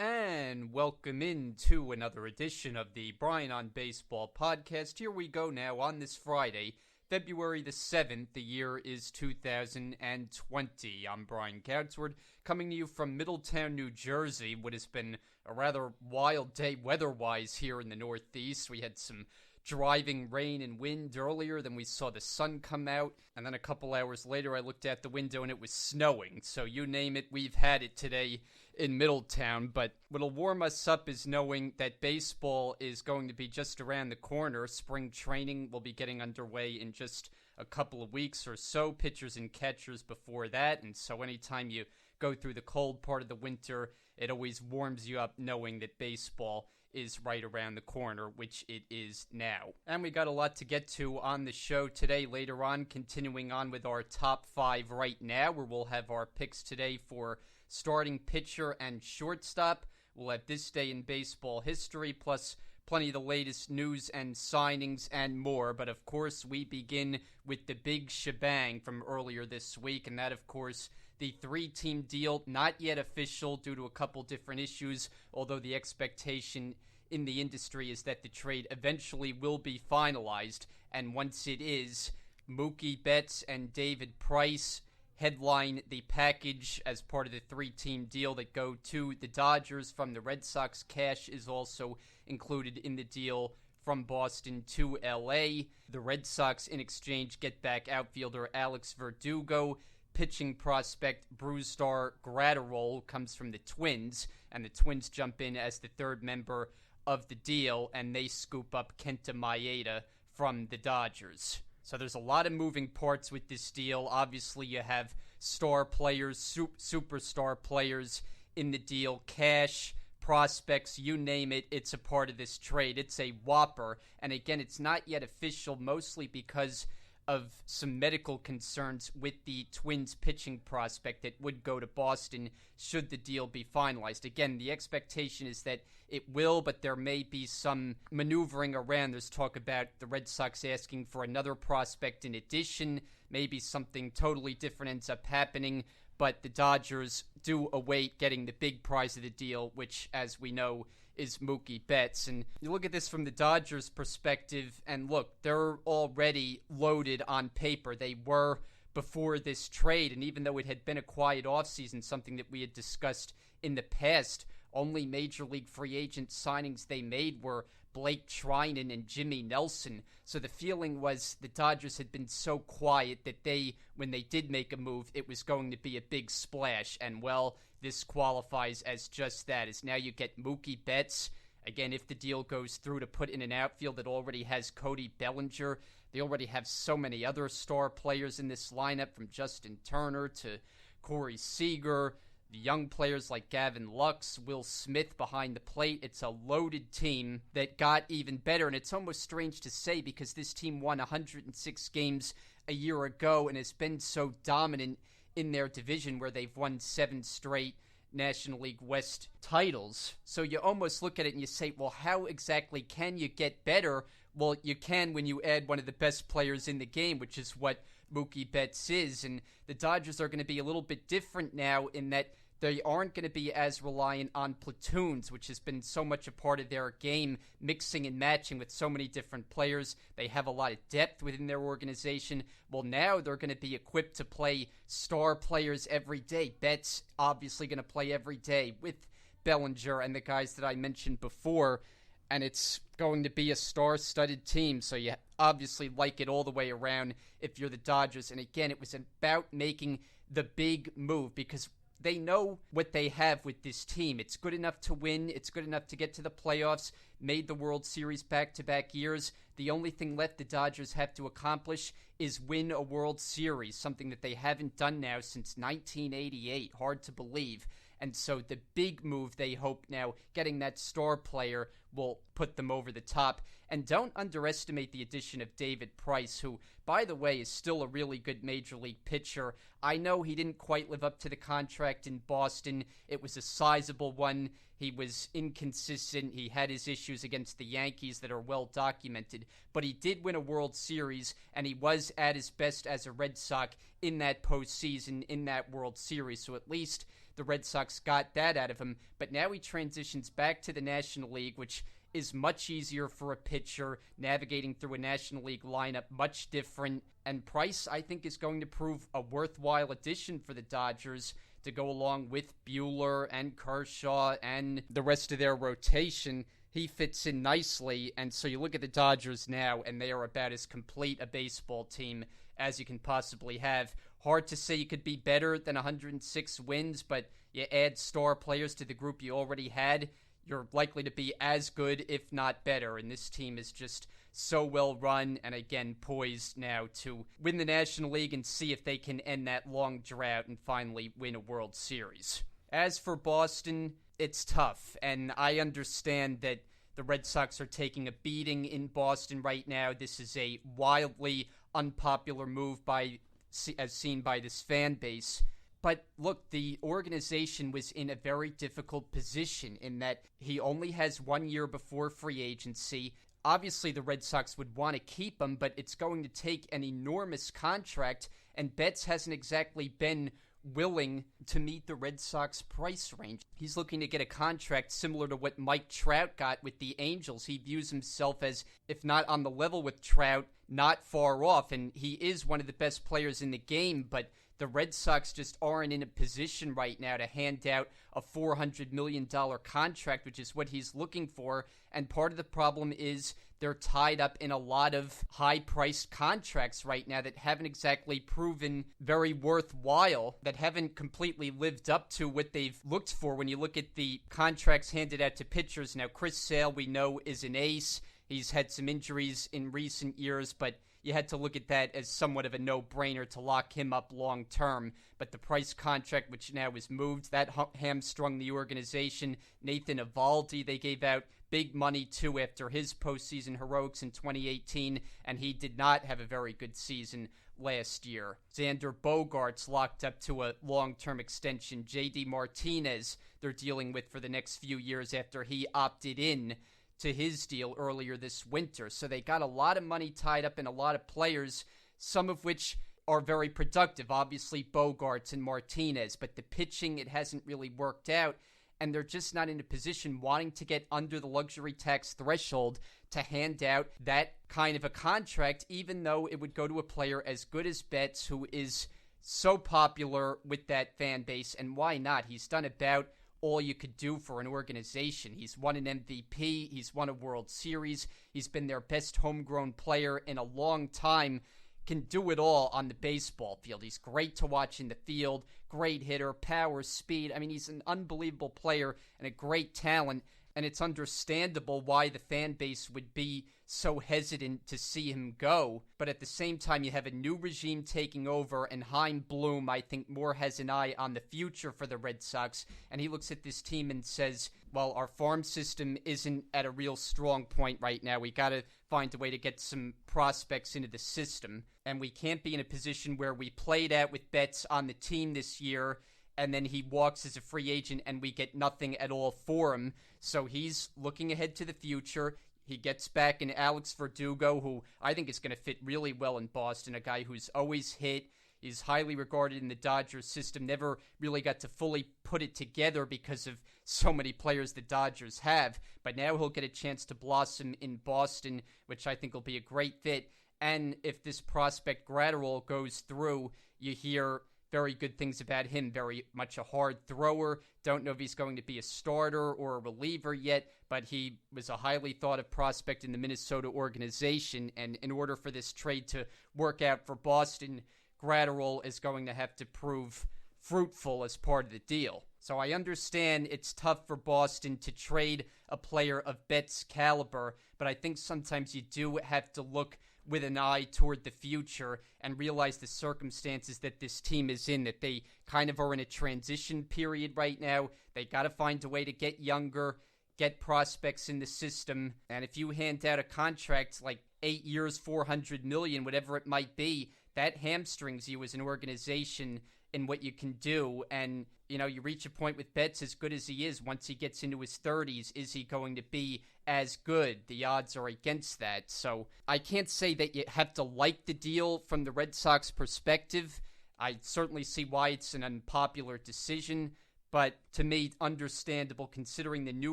And welcome into another edition of the Brian on Baseball podcast. Here we go now on this Friday, February the 7th. The year is 2020. I'm Brian Coutsword, coming to you from Middletown, New Jersey. What has been a rather wild day weather-wise here in the Northeast. We had some driving rain and wind earlier, then we saw the sun come out, and then a couple hours later I looked out the window and it was snowing. So you name it, we've had it today in Middletown. But what'll warm us up is knowing that baseball is going to be just around the corner. Spring training will be getting underway in just a couple of weeks or so. Pitchers and catchers before that, and so anytime you go through the cold part of the winter, it always warms you up knowing that baseball is right around the corner, which it is now. And we got a lot to get to on the show today. Later on, continuing on with our top five right now, where we'll have our picks today for starting pitcher and shortstop. We'll have this day in baseball history, plus plenty of the latest news and signings and more. But of course, we begin with the big shebang from earlier this week, and that, of course, the three-team deal, not yet official due to a couple different issues, although the expectation in the industry is that the trade eventually will be finalized. And once it is, Mookie Betts and David Price headline the package as part of the three-team deal that go to the Dodgers from the Red Sox. Cash is also included in the deal from Boston to LA. The Red Sox, in exchange, get back outfielder Alex Verdugo. Pitching prospect Brusdar Graterol comes from the Twins, and the Twins jump in as the third member of the deal, and they scoop up Kenta Maeda from the Dodgers. So there's a lot of moving parts with this deal. Obviously, you have star players, superstar players in the deal, cash, prospects, you name it, it's a part of this trade. It's a whopper, and again, it's not yet official, mostly because of some medical concerns with the Twins pitching prospect that would go to Boston should the deal be finalized. Again, the expectation is that it will, but there may be some maneuvering around. There's talk about the Red Sox asking for another prospect in addition. Maybe something totally different ends up happening, but the Dodgers do await getting the big prize of the deal, which, as we know, is Mookie Betts. And you look at this from the Dodgers' perspective, and look, they're already loaded on paper. They were before this trade, and even though it had been a quiet offseason, something that we had discussed in the past, only major league free agent signings they made were Blake Treinen and Jimmy Nelson. So the feeling was the Dodgers had been so quiet that when they did make a move, it was going to be a big splash. And well, this qualifies as just that, as now you get Mookie Betts, again, if the deal goes through, to put in an outfield that already has Cody Bellinger. They already have so many other star players in this lineup, from Justin Turner to Corey Seager, the young players like Gavin Lux, Will Smith behind the plate. It's a loaded team that got even better, and it's almost strange to say because this team won 106 games a year ago and has been so dominant in their division, where they've won 7 straight National League West titles. So you almost look at it and you say, well, how exactly can you get better? Well, you can when you add one of the best players in the game, which is what Mookie Betts is. And the Dodgers are going to be a little bit different now in that they aren't going to be as reliant on platoons, which has been so much a part of their game, mixing and matching with so many different players. They have a lot of depth within their organization. Well, now they're going to be equipped to play star players every day. Betts obviously going to play every day with Bellinger and the guys that I mentioned before, and it's going to be a star-studded team, so you obviously like it all the way around if you're the Dodgers. And again, it was about making the big move because they know what they have with this team. It's good enough to win. It's good enough to get to the playoffs. Made the World Series back-to-back years. The only thing left the Dodgers have to accomplish is win a World Series, something that they haven't done now since 1988. Hard to believe. And so the big move they hope now, getting that star player, will put them over the top. And don't underestimate the addition of David Price, who, by the way, is still a really good major league pitcher. I know he didn't quite live up to the contract in Boston. It was a sizable one. He was inconsistent. He had his issues against the Yankees that are well documented. But he did win a World Series, and he was at his best as a Red Sox in that postseason, in that World Series. So at least the Red Sox got that out of him. But now he transitions back to the National League, which is much easier for a pitcher. Navigating through a National League lineup, much different. And Price, I think, is going to prove a worthwhile addition for the Dodgers to go along with Buehler and Kershaw and the rest of their rotation. He fits in nicely, and so you look at the Dodgers now, and they are about as complete a baseball team as you can possibly have. Hard to say you could be better than 106 wins, but you add star players to the group you already had, you're likely to be as good, if not better, and this team is just so well run, and again, poised now to win the National League and see if they can end that long drought and finally win a World Series. As for Boston, it's tough, and I understand that the Red Sox are taking a beating in Boston right now. This is a wildly unpopular move as seen by this fan base. But look, the organization was in a very difficult position in that he only has 1 year before free agency. Obviously, the Red Sox would want to keep him, but it's going to take an enormous contract, and Betts hasn't exactly been willing to meet the Red Sox price range. He's looking to get a contract similar to what Mike Trout got with the Angels. He views himself as, if not on the level with Trout, not far off, and he is one of the best players in the game, but the Red Sox just aren't in a position right now to hand out a $400 million contract, which is what he's looking for. And part of the problem is they're tied up in a lot of high-priced contracts right now that haven't exactly proven very worthwhile, that haven't completely lived up to what they've looked for when you look at the contracts handed out to pitchers. Now, Chris Sale, we know, is an ace. He's had some injuries in recent years, but you had to look at that as somewhat of a no-brainer to lock him up long-term. But the Price contract, which now is moved, that hamstrung the organization. Nathan Eovaldi, they gave out big money to after his postseason heroics in 2018, and he did not have a very good season last year. Xander Bogaerts locked up to a long-term extension. J.D. Martinez they're dealing with for the next few years after he opted in to his deal earlier this winter. So they got a lot of money tied up in a lot of players, some of which are very productive. Obviously, Bogaerts and Martinez, but the pitching, it hasn't really worked out, and they're just not in a position wanting to get under the luxury tax threshold to hand out that kind of a contract, even though it would go to a player as good as Betts, who is so popular with that fan base. And why not? He's done about all you could do for an organization. He's won an MVP. He's won a World Series. He's been their best homegrown player in a long time. Can do it all on the baseball field. He's great to watch in the field. Great hitter, power, speed. I mean, he's an unbelievable player and a great talent. And it's understandable why the fan base would be so hesitant to see him go. But at the same time, you have a new regime taking over, and Chaim Bloom, I think, more has an eye on the future for the Red Sox. And he looks at this team and says, well, our farm system isn't at a real strong point right now. We got to find a way to get some prospects into the system. And we can't be in a position where we played out with Betts on the team this year, and then he walks as a free agent and we get nothing at all for him. So he's looking ahead to the future. He gets back in Alex Verdugo, who I think is going to fit really well in Boston, a guy who's always hit, is highly regarded in the Dodgers system, never really got to fully put it together because of so many players the Dodgers have. But now he'll get a chance to blossom in Boston, which I think will be a great fit. And if this prospect Gratterall goes through, you hear very good things about him. Very much a hard thrower. Don't know if he's going to be a starter or a reliever yet, but he was a highly thought of prospect in the Minnesota organization. And in order for this trade to work out for Boston, Gratterall is going to have to prove fruitful as part of the deal. So I understand it's tough for Boston to trade a player of Betts' caliber, but I think sometimes you do have to look with an eye toward the future and realize the circumstances that this team is in, that they kind of are in a transition period right now. They got to find a way to get younger, get prospects in the system, and if you hand out a contract like 8 years, $400 million, whatever it might be, that hamstrings you as an organization in what you can do. And you reach a point with Betts, as good as he is, once he gets into his 30s, is he going to be as good? The odds are against that. So I can't say that you have to like the deal from the Red Sox perspective. I certainly see why it's an unpopular decision, But to me, understandable considering the new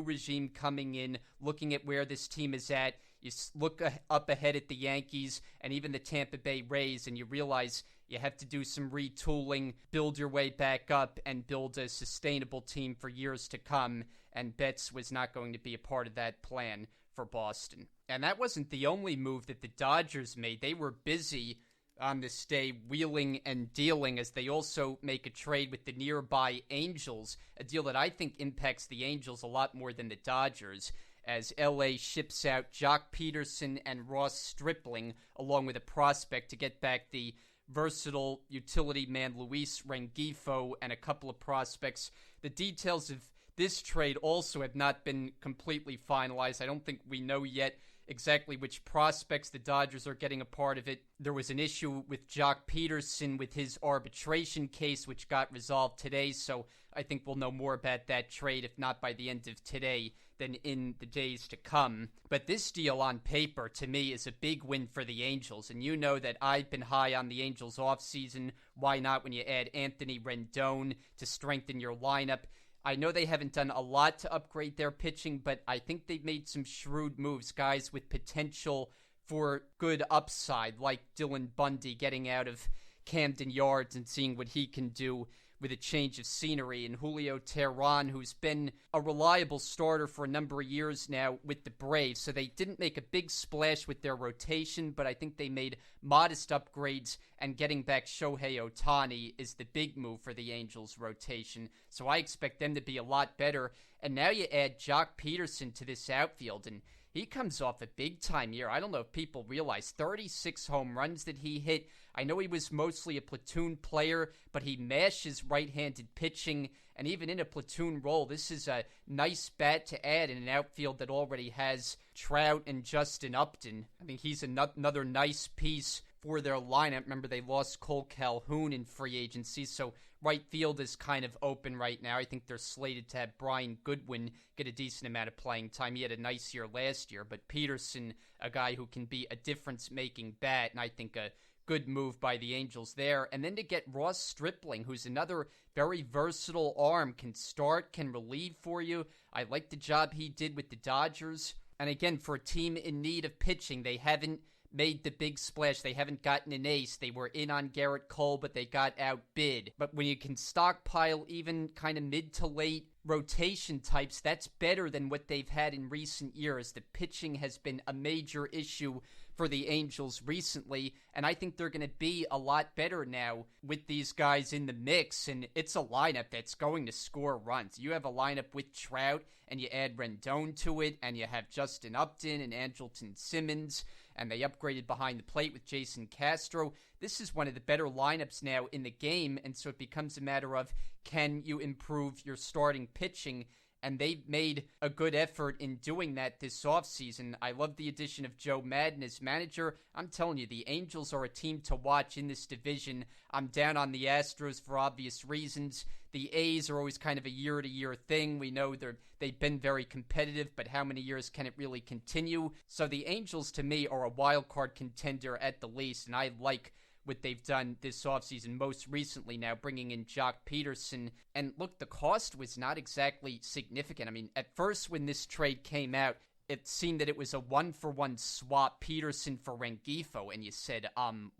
regime coming in, looking at where this team is at. You look up ahead at the Yankees and even the Tampa Bay Rays, and you realize you have to do some retooling, build your way back up, and build a sustainable team for years to come. And Betts was not going to be a part of that plan for Boston. And that wasn't the only move that the Dodgers made. They were busy on this day wheeling and dealing as they also make a trade with the nearby Angels, a deal that I think impacts the Angels a lot more than the Dodgers, as LA ships out Jock Peterson and Ross Stripling along with a prospect to get back the versatile utility man Luis Rengifo and a couple of prospects. The details of this trade also have not been completely finalized. I don't think we know yet exactly which prospects the Dodgers are getting a part of it. There was an issue with Jock Peterson with his arbitration case, which got resolved today, so I think we'll know more about that trade, if not by the end of today, then in the days to come. But this deal on paper, to me, is a big win for the Angels, and you know that I've been high on the Angels offseason. Why not when you add Anthony Rendon to strengthen your lineup? I know they haven't done a lot to upgrade their pitching, but I think they've made some shrewd moves, guys with potential for good upside, like Dylan Bundy getting out of Camden Yards and seeing what he can do with a change of scenery, and Julio Teheran, who's been a reliable starter for a number of years now with the Braves. So they didn't make a big splash with their rotation, but I think they made modest upgrades, and getting back Shohei Ohtani is the big move for the Angels' rotation. So I expect them to be a lot better. And now you add Jock Peterson to this outfield, and he comes off a big-time year. I don't know if people realize 36 home runs that he hit. I know he was mostly a platoon player, but he mashes right-handed pitching, and even in a platoon role, this is a nice bat to add in an outfield that already has Trout and Justin Upton. I think he's another nice piece for their lineup. Remember, they lost Cole Calhoun in free agency, so right field is kind of open right now. I think they're slated to have Brian Goodwin get a decent amount of playing time. He had a nice year last year, but Peterson, a guy who can be a difference-making bat, and I think a good move by the Angels there. And then to get Ross Stripling, who's another very versatile arm, can start, can relieve for you. I like the job he did with the Dodgers. And again, for a team in need of pitching, they haven't made the big splash. They haven't gotten an ace. They were in on Garrett Cole, but they got outbid. But when you can stockpile even kind of mid to late rotation types, that's better than what they've had in recent years. The pitching has been a major issue for the Angels recently, and I think they're going to be a lot better now with these guys in the mix, and it's a lineup that's going to score runs. You have a lineup with Trout, and you add Rendon to it, and you have Justin Upton and Andrelton Simmons, and they upgraded behind the plate with Jason Castro. This is one of the better lineups now in the game, and so it becomes a matter of, can you improve your starting pitching? And they've made a good effort in doing that this offseason. I love the addition of Joe Madden as manager. I'm telling you, the Angels are a team to watch in this division. I'm down on the Astros for obvious reasons. The A's are always kind of a year-to-year thing. We know they've been very competitive, but how many years can it really continue? So the Angels, to me, are a wild card contender at the least, and I like what they've done this offseason, most recently now bringing in Jock Peterson. And look, the cost was not exactly significant. I mean, at first when this trade came out, it seemed that it was a one-for-one swap, Peterson for Rengifo, and you said,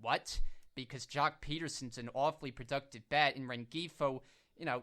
what? Because Jock Peterson's an awfully productive bat, and Rengifo,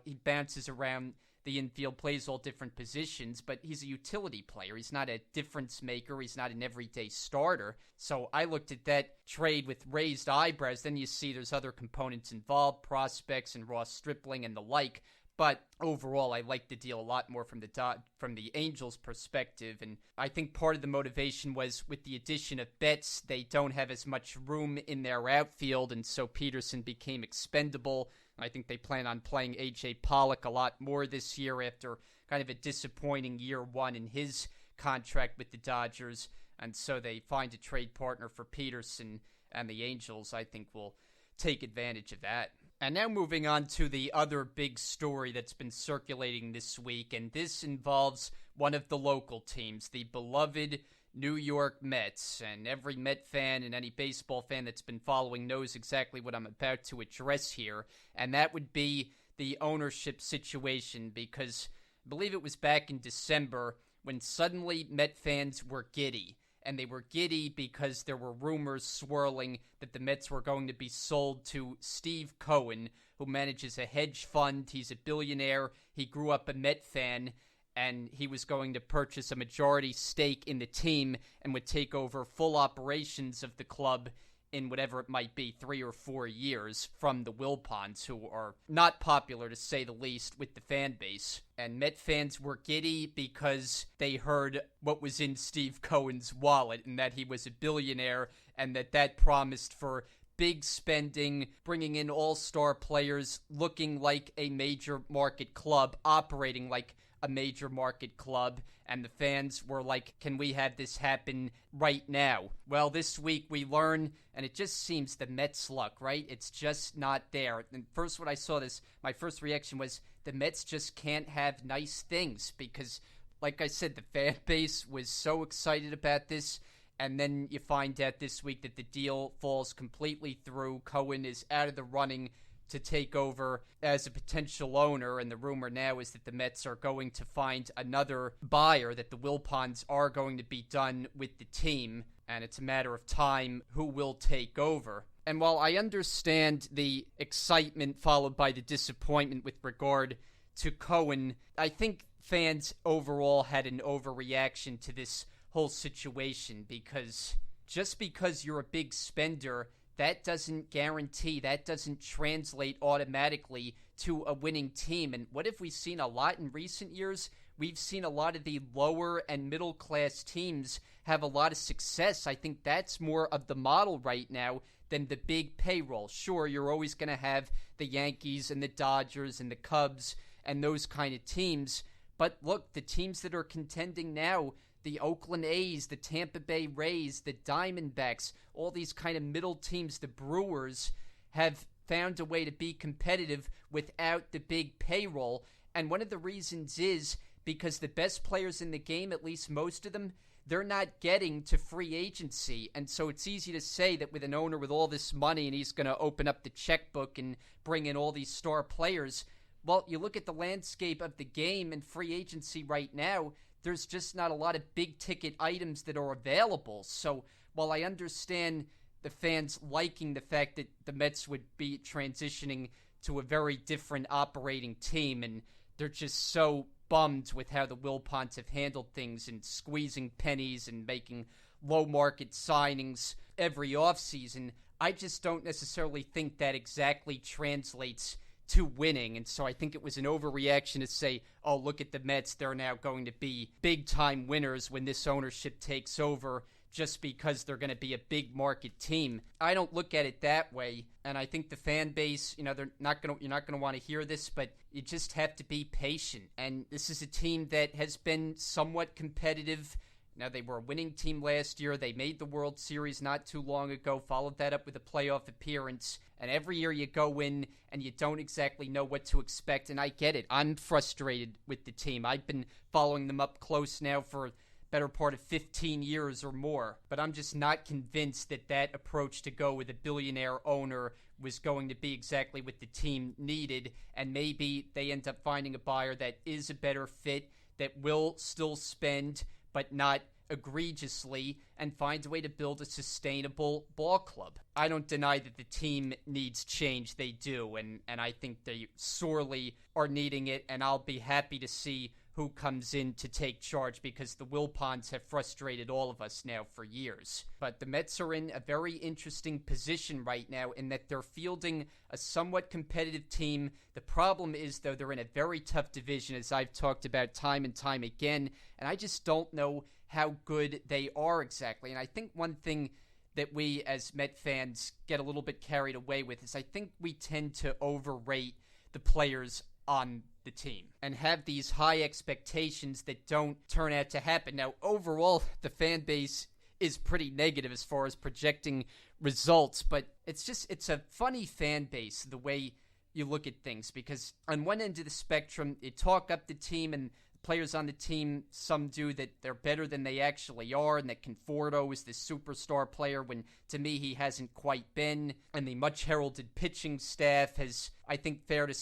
he bounces around the infield, plays all different positions, but he's a utility player. He's not a difference maker. He's not an everyday starter. So I looked at that trade with raised eyebrows. Then you see there's other components involved, prospects and Ross Stripling and the like. But overall, I like the deal a lot more from the Angels' perspective. And I think part of the motivation was with the addition of Betts, they don't have as much room in their outfield, and so Peterson became expendable. I think they plan on playing A.J. Pollock a lot more this year after kind of a disappointing year one in his contract with the Dodgers. And so they find a trade partner for Peterson, and the Angels, I think, will take advantage of that. And now moving on to the other big story that's been circulating this week, and this involves one of the local teams, the beloved New York Mets. And every Met fan and any baseball fan that's been following knows exactly what I'm about to address here, and that would be the ownership situation, because I believe it was back in December when suddenly Met fans were giddy. And they were giddy because there were rumors swirling that the Mets were going to be sold to Steve Cohen, who manages a hedge fund. He's a billionaire. He grew up a Met fan, and he was going to purchase a majority stake in the team and would take over full operations of the club in whatever it might be, 3 or 4 years from the Wilpons, who are not popular, to say the least, with the fan base. And Met fans were giddy because they heard what was in Steve Cohen's wallet, and that he was a billionaire, and that promised for big spending, bringing in all-star players, looking like a major market club, operating like a major market club, and the fans were like, can we have this happen right now? Well, this week we learn, and it just seems the Mets' luck, right? It's just not there. And first when I saw this, my first reaction was the Mets just can't have nice things, because, like I said, the fan base was so excited about this, and then you find out this week that the deal falls completely through. Cohen is out of the running to take over as a potential owner, and the rumor now is that the Mets are going to find another buyer, that the Wilpons are going to be done with the team, and it's a matter of time who will take over. And while I understand the excitement followed by the disappointment with regard to Cohen, I think fans overall had an overreaction to this whole situation, because just because you're a big spender, that doesn't guarantee, that doesn't translate automatically to a winning team. And what have we seen a lot in recent years? We've seen a lot of the lower and middle class teams have a lot of success. I think that's more of the model right now than the big payroll. Sure, you're always going to have the Yankees and the Dodgers and the Cubs and those kind of teams. But look, the teams that are contending now, the Oakland A's, the Tampa Bay Rays, the Diamondbacks, all these kind of middle teams, the Brewers, have found a way to be competitive without the big payroll. And one of the reasons is because the best players in the game, at least most of them, they're not getting to free agency. And so it's easy to say that with an owner with all this money and he's going to open up the checkbook and bring in all these star players. Well, you look at the landscape of the game and free agency right now, there's just not a lot of big-ticket items that are available. So while I understand the fans liking the fact that the Mets would be transitioning to a very different operating team, and they're just so bummed with how the Wilpons have handled things and squeezing pennies and making low-market signings every offseason, I just don't necessarily think that exactly translates to winning. And so I think it was an overreaction to say, oh, look at the Mets, they're now going to be big-time winners when this ownership takes over, just because they're going to be a big market team. I don't look at it that way, and I think the fan base, you're not going to want to hear this, but you just have to be patient. And this is a team that has been somewhat competitive. Now, they were a winning team last year. They made the World Series not too long ago, followed that up with a playoff appearance. And every year you go in and you don't exactly know what to expect. And I get it. I'm frustrated with the team. I've been following them up close now for a better part of 15 years or more. But I'm just not convinced that approach to go with a billionaire owner was going to be exactly what the team needed. And maybe they end up finding a buyer that is a better fit, that will still spend, but not egregiously, and find a way to build a sustainable ball club. I don't deny that the team needs change. They do, and I think they sorely are needing it, and I'll be happy to see who comes in to take charge, because the Wilpons have frustrated all of us now for years. But the Mets are in a very interesting position right now in that they're fielding a somewhat competitive team. The problem is, though, they're in a very tough division, as I've talked about time and time again, and I just don't know how good they are exactly. And I think one thing that we as Met fans get a little bit carried away with is I think we tend to overrate the players on the team and have these high expectations that don't turn out to happen. Now, overall, the fan base is pretty negative as far as projecting results, but it's a funny fan base the way you look at things, because on one end of the spectrum, you talk up the team, and players on the team, some do, that they're better than they actually are, and that Conforto is this superstar player when, to me, he hasn't quite been. And the much heralded pitching staff has, I think, fair to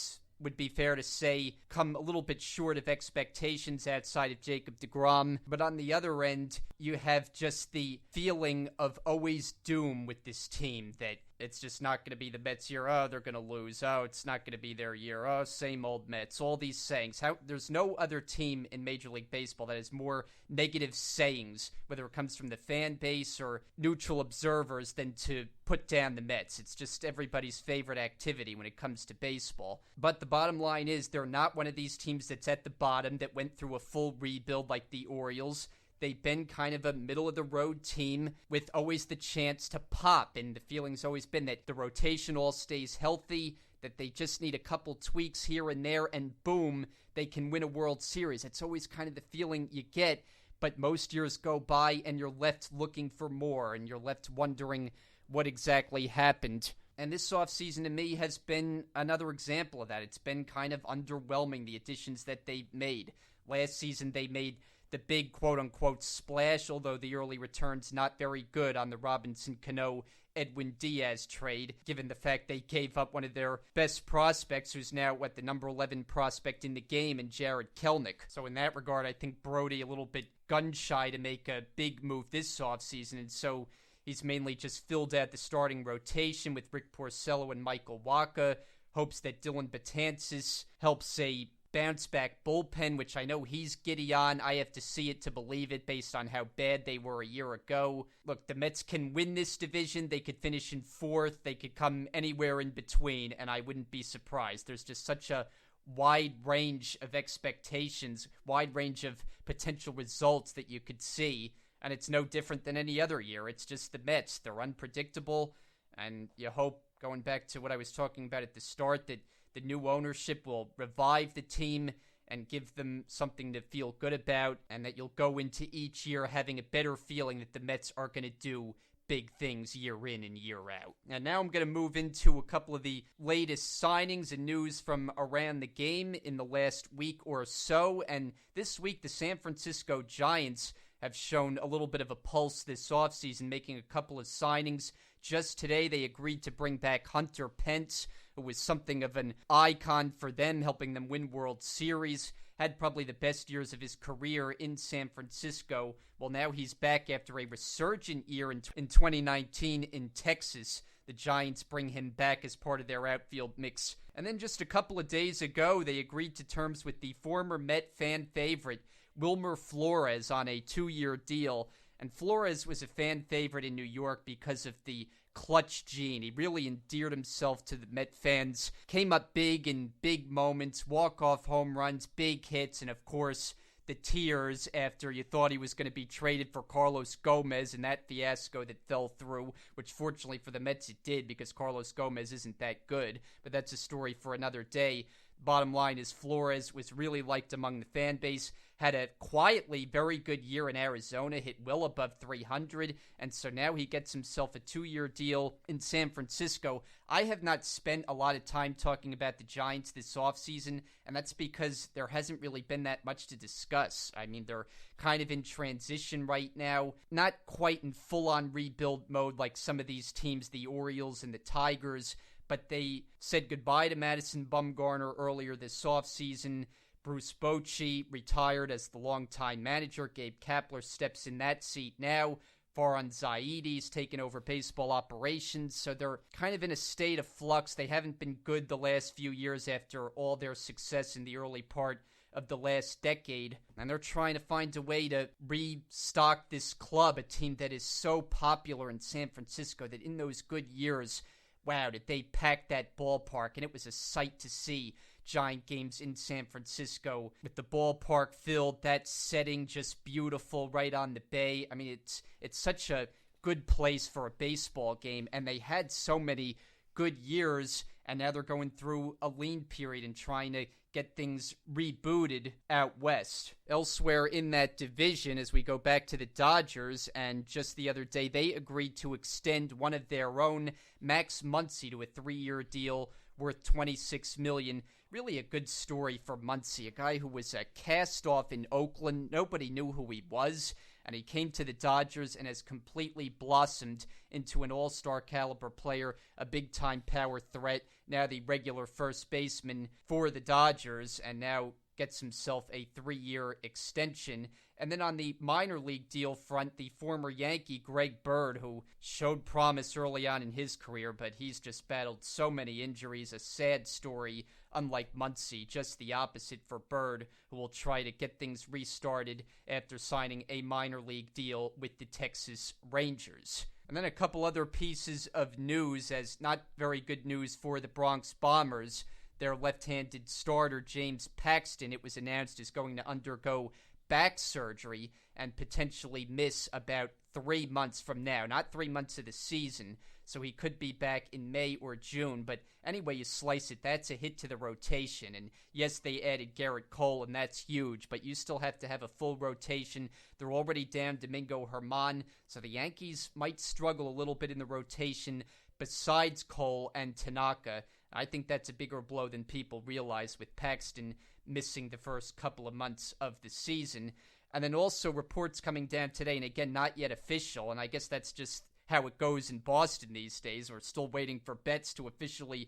would be fair to say, come a little bit short of expectations outside of Jacob deGrom. But on the other end, you have just the feeling of always doom with this team, that it's just not going to be the Mets year. Oh, they're going to lose. Oh, it's not going to be their year. Oh, same old Mets. All these sayings. There's no other team in Major League Baseball that has more negative sayings, whether it comes from the fan base or neutral observers, than to put down the Mets. It's just everybody's favorite activity when it comes to baseball. But the bottom line is, they're not one of these teams that's at the bottom that went through a full rebuild like the Orioles. They've been kind of a middle-of-the-road team with always the chance to pop, and the feeling's always been that the rotation all stays healthy, that they just need a couple tweaks here and there, and boom, they can win a World Series. It's always kind of the feeling you get, but most years go by and you're left looking for more, and you're left wondering what exactly happened. And this offseason to me has been another example of that. It's been kind of underwhelming, the additions that they made. Last season they made the big quote-unquote splash, although the early return's not very good on the Robinson Cano Edwin Diaz trade, given the fact they gave up one of their best prospects, who's now, the number 11 prospect in the game, in Jared Kelenic. So in that regard, I think Brody a little bit gun-shy to make a big move this offseason, and so he's mainly just filled out the starting rotation with Rick Porcello and Michael Wacha, hopes that Dylan Betances helps a bounce-back bullpen, which I know he's giddy on. I have to see it to believe it based on how bad they were a year ago. Look, the Mets can win this division. They could finish in fourth. They could come anywhere in between, and I wouldn't be surprised. There's just such a wide range of expectations, wide range of potential results that you could see, and it's no different than any other year. It's just the Mets. They're unpredictable, and you hope, going back to what I was talking about at the start, that the new ownership will revive the team and give them something to feel good about, and that you'll go into each year having a better feeling that the Mets are going to do big things year in and year out. And now I'm going to move into a couple of the latest signings and news from around the game in the last week or so. And this week, the San Francisco Giants have shown a little bit of a pulse this offseason, making a couple of signings. Just today, they agreed to bring back Hunter Pence, who was something of an icon for them, helping them win World Series. Had probably the best years of his career in San Francisco. Well, now he's back after a resurgent year in 2019 in Texas. The Giants bring him back as part of their outfield mix. And then just a couple of days ago, they agreed to terms with the former Met fan favorite, Wilmer Flores, on a 2-year deal. And Flores was a fan favorite in New York because of the clutch gene. He really endeared himself to the Met fans. Came up big in big moments, walk-off home runs, big hits, and of course, the tears after you thought he was going to be traded for Carlos Gomez and that fiasco that fell through, which fortunately for the Mets it did, because Carlos Gomez isn't that good, but that's a story for another day. Bottom line is Flores was really liked among the fan base, had a quietly very good year in Arizona, hit well above 300, and so now he gets himself a 2-year deal in San Francisco. I have not spent a lot of time talking about the Giants this offseason, and that's because there hasn't really been that much to discuss. I mean, they're kind of in transition right now, not quite in full-on rebuild mode like some of these teams, the Orioles and the Tigers, but they said goodbye to Madison Bumgarner earlier this offseason. Bruce Bochy retired as the longtime manager. Gabe Kapler steps in that seat now. Farhan Zaidi's taken over baseball operations, so they're kind of in a state of flux. They haven't been good the last few years after all their success in the early part of the last decade, and they're trying to find a way to restock this club, a team that is so popular in San Francisco that in those good years, wow, did they pack that ballpark, and it was a sight to see. Giant games in San Francisco with the ballpark filled, that setting just beautiful right on the bay. I mean, it's such a good place for a baseball game, and they had so many good years, and now they're going through a lean period and trying to get things rebooted out west. Elsewhere in that division, as we go back to the Dodgers, and just the other day, they agreed to extend one of their own, Max Muncy, to a 3-year deal worth $26 million. Really a good story for Muncy, a guy who was a cast-off in Oakland. Nobody knew who he was, and he came to the Dodgers and has completely blossomed into an all-star caliber player, a big-time power threat, now the regular first baseman for the Dodgers, and now gets himself a 3-year extension. And then on the minor league deal front, the former Yankee Greg Bird, who showed promise early on in his career, but he's just battled so many injuries, a sad story, unlike Muncy, just the opposite for Bird, who will try to get things restarted after signing a minor league deal with the Texas Rangers. And then a couple other pieces of news, as not very good news for the Bronx Bombers. Their left-handed starter, James Paxton, it was announced is going to undergo back surgery and potentially miss about 3 months from now. Not 3 months of the season, so he could be back in May or June. But anyway you slice it, that's a hit to the rotation. And yes, they added Garrett Cole, and that's huge, but you still have to have a full rotation. They're already down Domingo Germán, so the Yankees might struggle a little bit in the rotation besides Cole and Tanaka. I think that's a bigger blow than people realize, with Paxton missing the first couple of months of the season. And then also reports coming down today, and again, not yet official, and I guess that's just how it goes in Boston these days. We're still waiting for Betts to officially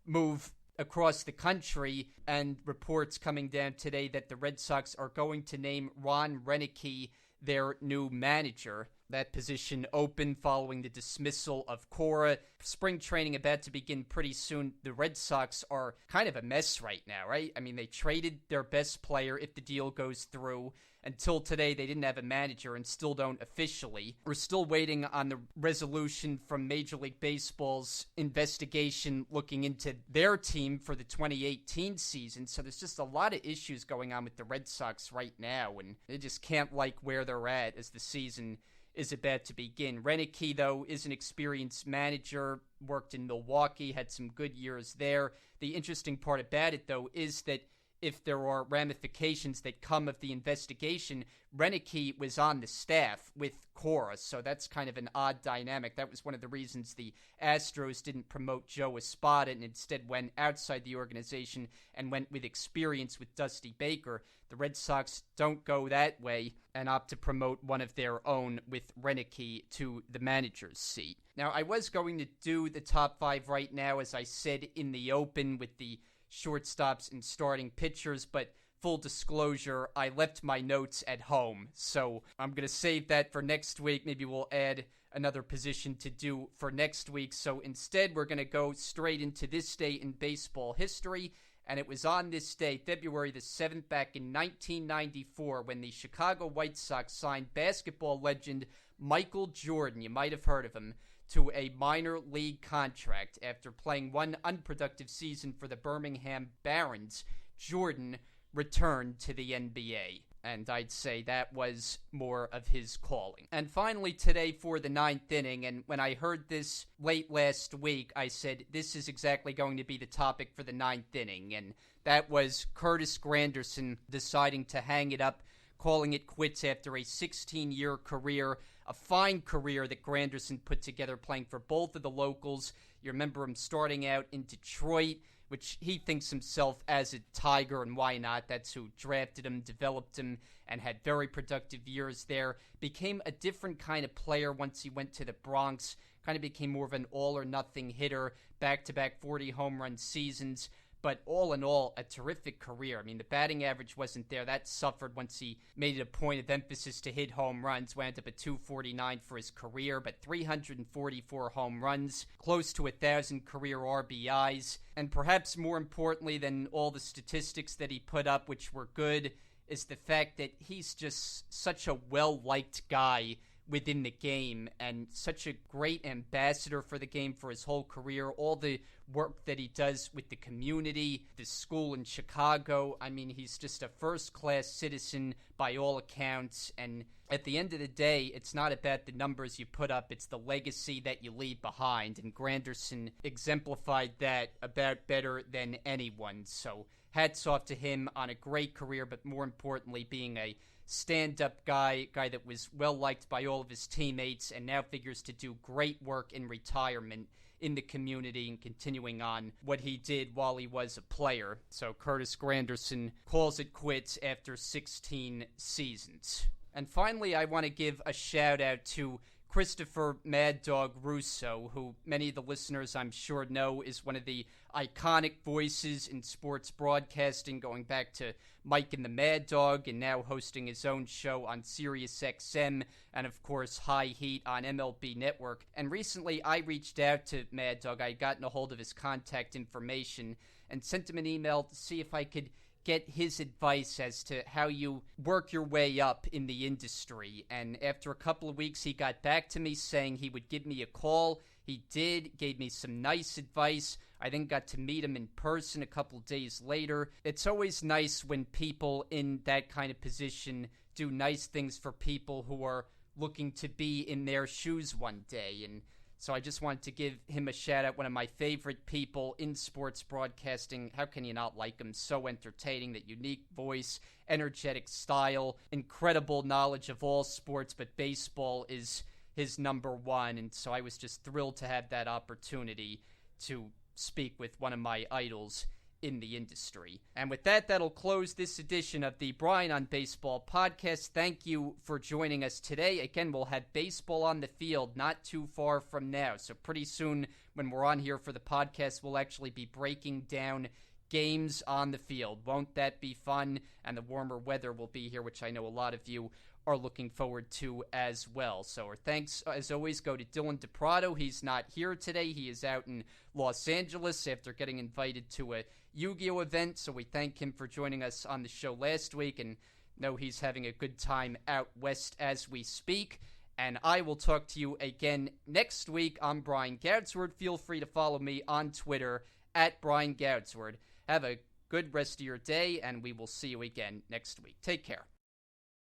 move across the country, and reports coming down today that the Red Sox are going to name Ron Roenicke their new manager. That position open following the dismissal of Cora. Spring training about to begin pretty soon. The Red Sox are kind of a mess right now, right? I mean, they traded their best player if the deal goes through. Until today, they didn't have a manager and still don't officially. We're still waiting on the resolution from Major League Baseball's investigation looking into their team for the 2018 season. So there's just a lot of issues going on with the Red Sox right now, and they just can't like where they're at as the season is about to begin. Roenicke, though, is an experienced manager, worked in Milwaukee, had some good years there. The interesting part about it, though, is that if there are ramifications that come of the investigation, Roenicke was on the staff with Cora, so that's kind of an odd dynamic. That was one of the reasons the Astros didn't promote Joe Espada and instead went outside the organization and went with experience with Dusty Baker. The Red Sox don't go that way and opt to promote one of their own with Roenicke to the manager's seat. Now, I was going to do the top 5 right now, as I said in the open, with the shortstops and starting pitchers, but full disclosure, I left my notes at home, so I'm going to save that for next week. Maybe we'll add another position to do for next week. So instead, we're going to go straight into this day in baseball history, and it was on this day, February the 7th, back in 1994, when the Chicago White Sox signed basketball legend Michael Jordan, you might have heard of him, to a minor league contract. After playing one unproductive season for the Birmingham Barons, Jordan returned to the NBA. And I'd say that was more of his calling. And finally today for the 9th inning, and when I heard this late last week, I said this is exactly going to be the topic for the 9th inning, and that was Curtis Granderson deciding to hang it up, calling it quits after a 16-year career. A fine career that Granderson put together, playing for both of the locals. You remember him starting out in Detroit, which he thinks himself as a Tiger, and why not? That's who drafted him, developed him, and had very productive years there. Became a different kind of player once he went to the Bronx. Kind of became more of an all-or-nothing hitter, back-to-back 40 home run seasons. But all in all, a terrific career. I mean, the batting average wasn't there. That suffered once he made it a point of emphasis to hit home runs. Wound up at 249 for his career, but 344 home runs, close to 1,000 career RBIs. And perhaps more importantly than all the statistics that he put up, which were good, is the fact that he's just such a well-liked guy within the game and such a great ambassador for the game for his whole career. All the work that he does with the community, the school in Chicago. I mean, he's just a first-class citizen by all accounts. And at the end of the day, it's not about the numbers you put up, it's the legacy that you leave behind. And Granderson exemplified that about better than anyone. So hats off to him on a great career, but more importantly, being a stand-up guy that was well-liked by all of his teammates and now figures to do great work in retirement in the community and continuing on what he did while he was a player. So Curtis Granderson calls it quits after 16 seasons. And finally, I want to give a shout out to Christopher Mad Dog Russo, who many of the listeners I'm sure know is one of the iconic voices in sports broadcasting, going back to Mike and the Mad Dog, and now hosting his own show on SiriusXM, and of course High Heat on MLB Network. And recently I reached out to Mad Dog. I had gotten a hold of his contact information and sent him an email to see if I could get his advice as to how you work your way up in the industry. And after a couple of weeks, he got back to me saying he would give me a call. He did, gave me some nice advice. I then got to meet him in person a couple days later. It's always nice when people in that kind of position do nice things for people who are looking to be in their shoes one day. And so I just wanted to give him a shout out, one of my favorite people in sports broadcasting. How can you not like him? So entertaining, that unique voice, energetic style, incredible knowledge of all sports, but baseball is his number one. And so I was just thrilled to have that opportunity to speak with one of my idols in the industry. And with that, that'll close this edition of the Brian on Baseball podcast. Thank you for joining us today. Again, we'll have baseball on the field not too far from now. So pretty soon when we're on here for the podcast, we'll actually be breaking down games on the field. Won't that be fun? And the warmer weather will be here, which I know a lot of you are looking forward to as well. So our thanks, as always, go to Dylan DePrado. He's not here today. He is out in Los Angeles after getting invited to a Yu-Gi-Oh event, so we thank him for joining us on the show last week, and know he's having a good time out west as we speak. And I will talk to you again next week. I'm Brian Goudsward. Feel free to follow me on Twitter at Brian Goudsward. Have a good rest of your day, and we will see you again next week. Take care.